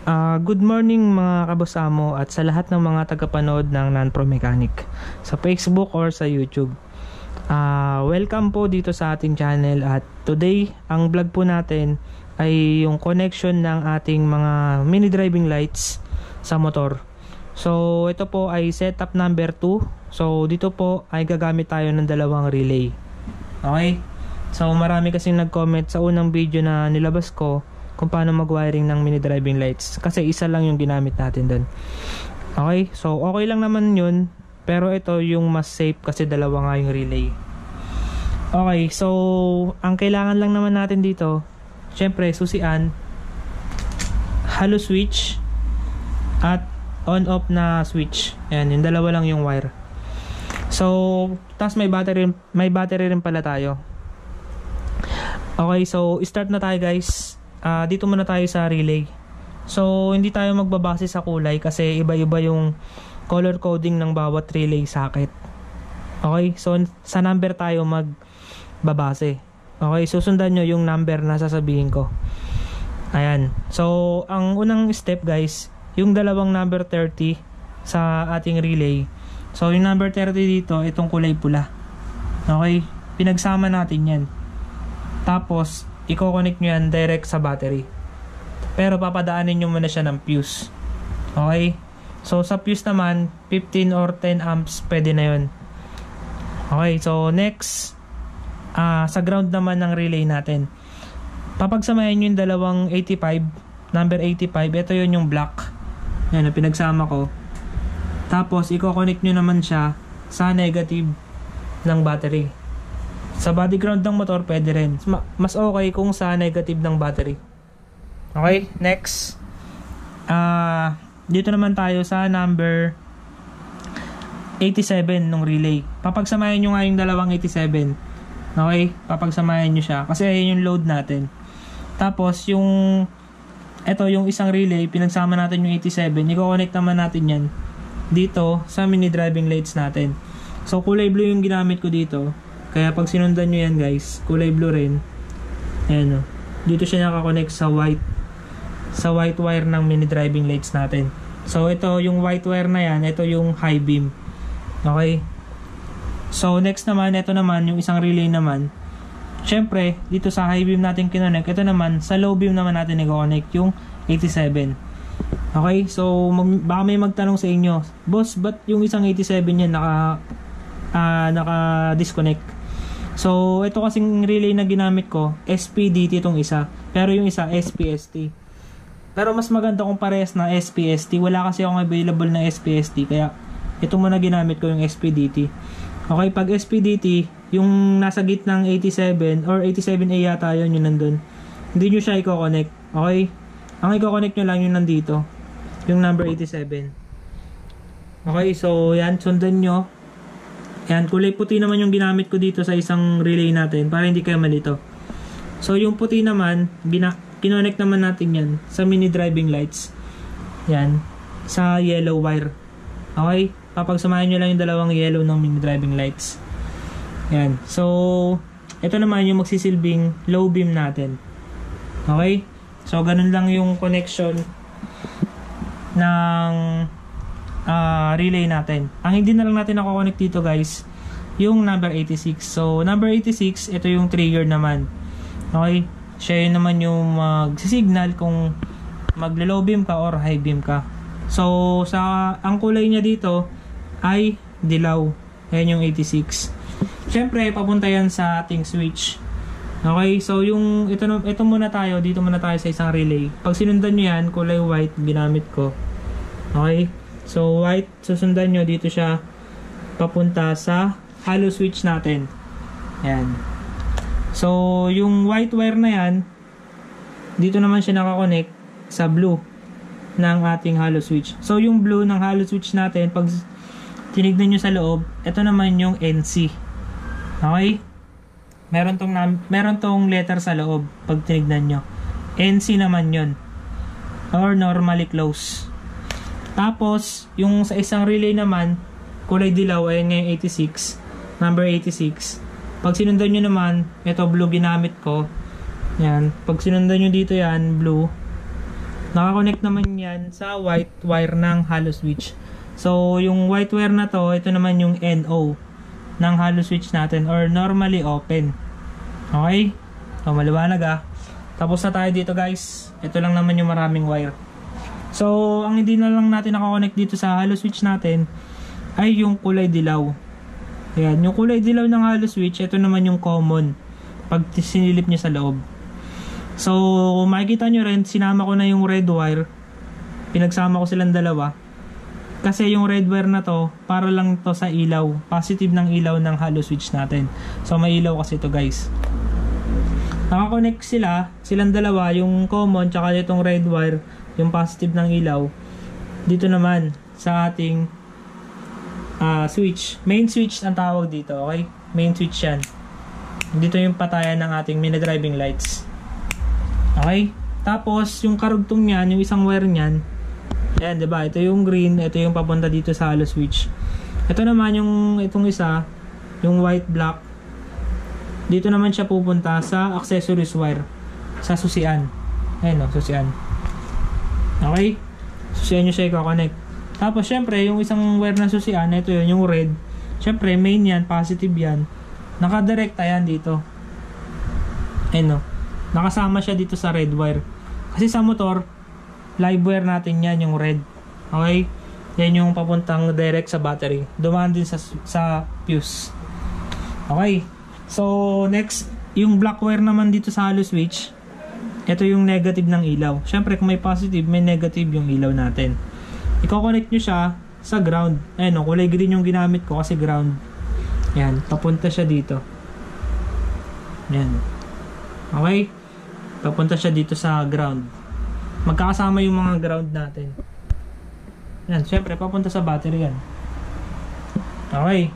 Good morning mga kabosamo at sa lahat ng mga tagapanood ng Non-Pro Mechanic sa Facebook or sa YouTube. Welcome po dito sa ating channel at today ang vlog po natin ay yung connection ng ating mga mini driving lights sa motor. So ito po ay setup number 2. So dito po ay gagamit tayo ng dalawang relay. Okay? So marami kasing nag-comment sa unang video na nilabas ko kung paano mag-wiring ng mini driving lights kasi isa lang yung ginamit natin doon. Okay, so okay lang naman yun, pero ito yung mas safe kasi dalawa nga yung relay. Okay, so ang kailangan lang naman natin dito, syempre susian, halo switch at on off na switch. Ayan, yung dalawa lang yung wire. So tas may battery rin pala tayo. Okay, so start na tayo guys. Dito muna tayo sa relay. So hindi tayo magbabase sa kulay kasi iba-iba yung color coding ng bawat relay socket. Okay, so sa number tayo magbabase. Okay, susundan nyo yung number na sasabihin ko. Ayan, so ang unang step guys, yung dalawang number 30 sa ating relay. So yung number 30 dito, itong kulay pula. Okay, pinagsama natin yan. Tapos i-connect nyo yan direct sa battery. Pero papadaanin nyo muna siya ng fuse. Okay? So sa fuse naman, 15 or 10 amps pwede na yun. Okay, so next, sa ground naman ng relay natin. Papagsamahin nyo yung dalawang 85, number 85. Ito yun yung black. Yan, pinagsama ko. Tapos i-connect nyo naman siya sa negative ng battery. Sa body ground ng motor pwede rin. Mas okay kung sa negative ng battery. Okay, next. Dito naman tayo sa number 87 ng relay. Papagsamahin nyo nga yung dalawang 87. Okay, papagsamahin nyo siya kasi ayun yung load natin. Tapos yung yung isang relay, pinagsama natin yung 87. I-connect naman natin yan dito sa mini driving lights natin. So kulay blue yung ginamit ko dito. Kaya pag sinundan nyo yan guys, kulay blue rin. Ayan o. Dito siya nakakonect sa white wire ng mini driving lights natin. So ito yung white wire na yan, ito yung high beam. Okay. So next naman, ito naman yung isang relay naman. Syempre, dito sa high beam natin kinonect. Ito naman, sa low beam naman natin i-connect yung 87. Okay, so baka may magtanong sa inyo, boss, ba't yung isang 87 yan naka-disconnect? So, ito kasing relay na ginamit ko, SPDT itong isa. Pero yung isa, SPST. Pero mas maganda kung parehas na SPST. Wala kasi akong available na SPST. Kaya, ito muna ginamit ko yung SPDT. Okay, pag SPDT, yung nasa gitnang 87 or 87A yata yun, yung nandun. Hindi nyo siya i-connect. Okay? Ang i-connect nyo lang yung nandito. Yung number 87. Okay, so yan, sundan nyo. Yan, kulay puti naman yung ginamit ko dito sa isang relay natin para hindi kayo malito. So yung puti naman, kinonect naman natin yan sa mini driving lights. Yan, sa yellow wire. Okay, papagsamahin nyo lang yung dalawang yellow ng mini driving lights. Yan, so ito naman yung magsisilbing low beam natin. Okay, so ganun lang yung connection ng relay natin. Ang hindi na lang natin nako-connect dito guys, yung number 86. So number 86, ito yung trigger naman. Okay, siya yun naman yung mag-signal kung maglo-low beam ka or high beam ka. So ang kulay niya dito ay dilaw. Ayan yung 86. Syempre papunta yan sa ating switch. Okay, so yung ito muna tayo, dito muna tayo sa isang relay. Pag sinundan nyo yan, kulay white ginamit ko. Okay, so white, susundan nyo dito siya papunta sa halo switch natin. Ayan. So yung white wire na yan, dito naman siya nakakonect sa blue ng ating halo switch. So yung blue ng halo switch natin, pag tinignan nyo sa loob, ito naman yung NC. Okay, meron tong letter sa loob pag tinignan nyo. NC naman yun, or normally close. Tapos, yung sa isang relay naman, kulay dilaw, ayan nga yung 86, number 86. Pag sinundan nyo naman, ito blue ginamit ko. Yan, pag sinundan nyo dito yan, blue. Nakakonect naman yan sa white wire ng hollow switch. So, yung white wire na to, ito naman yung NO ng hollow switch natin or normally open. Okay? So, maliwanag Tapos na tayo dito guys. Ito lang naman yung maraming wire. So, ang hindi na lang natin nakakonect dito sa hollow switch natin ay yung kulay dilaw. Ayan, yung kulay dilaw ng hollow switch, ito naman yung common pag sinilip nyo sa loob. So, makikita nyo rin, sinama ko na yung red wire. Pinagsama ko silang dalawa. Kasi yung red wire na to, para lang to sa ilaw. Positive ng ilaw ng hollow switch natin. So, may ilaw kasi to guys. Nakakonect silang dalawa, yung common, tsaka itong red wire, yung positive ng ilaw. Dito naman, sa ating switch. Main switch ang tawag dito, okay? Main switch yan. Dito yung patayan ng ating mini driving lights. Okay? Tapos, yung karugtong niyan, yung isang wire niyan, ayan, diba? Ito yung green, ito yung papunta dito sa hollow switch. Ito naman yung, itong isa, yung white black. Dito naman siya pupunta sa accessories wire, sa susian. Ayan o, susian. Okay? Susian nyo siya i-connect. Tapos, syempre, yung isang wire na susian, ito yun, yung red. Syempre, main yan, positive yan. Nakadirekta yan dito. Ayan o. Nakasama siya dito sa red wire. Kasi sa motor, live wire natin yan, yung red. Okay? Yan yung papuntang direct sa battery. Dumaan din sa fuse. Okay? So, next, yung black wire naman dito sa hollow switch, ito yung negative ng ilaw. Siyempre, kung may positive, may negative yung ilaw natin. I-connect nyo siya sa ground. Ayan o, kulay green yung ginamit ko kasi ground. Yan, papunta siya dito. Yan. Okay? Papunta siya dito sa ground. Magkakasama yung mga ground natin. Yan, syempre papunta sa battery yan. Okay.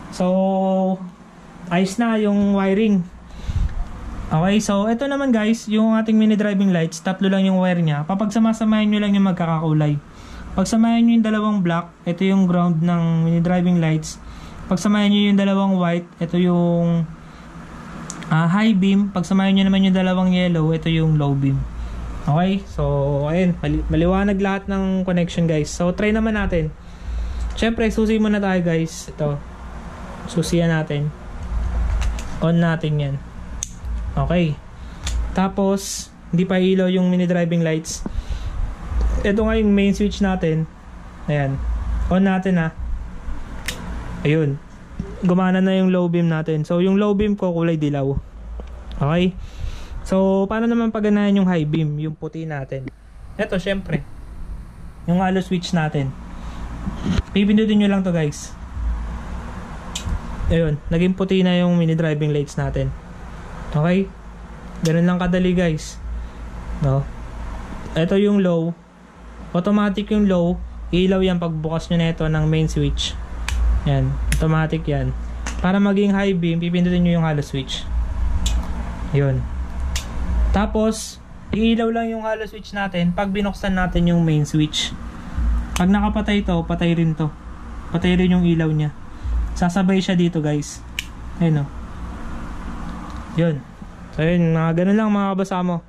So, ayos na yung wiring. Okay, so ito naman guys, yung ating mini driving lights, tatlo lang yung wire niya. Papagsama-samahin nyo lang yung magkakakulay. Pagsamahin nyo yung dalawang black, ito yung ground ng mini driving lights. Pagsamahin nyo yung dalawang white, ito yung high beam. Pagsamahin nyo naman yung dalawang yellow, ito yung low beam. Okay, so ayun, maliwanag lahat ng connection guys. So try naman natin. Syempre susi muna tayo guys. Ito, susiyan natin. On natin yan. Okay. Tapos hindi pa ilaw yung mini driving lights. Ito nga yung main switch natin. Ayan, on natin ayun, gumana na yung low beam natin. So yung low beam ko kulay dilaw. Okay. So paano naman paganahan yung high beam, yung puti natin? Ito syempre, yung hollow switch natin. Pipindutin nyo lang to guys. Ayun, naging puti na yung mini driving lights natin. Okay. Ganun lang kadali guys. No? Ito yung low. Automatic yung low. Ilaw yan pagbukas nyo na ito ng main switch. Yan, automatic yan. Para maging high beam, pipindutin nyo yung hollow switch. Yun. Tapos, iilaw lang yung hollow switch natin pag binuksan natin yung main switch. Pag nakapatay to, patay rin to. Patay rin yung ilaw niya. Sasabay siya dito guys. Ayun o. Yun. So yun, ganun lang mga kabasamo.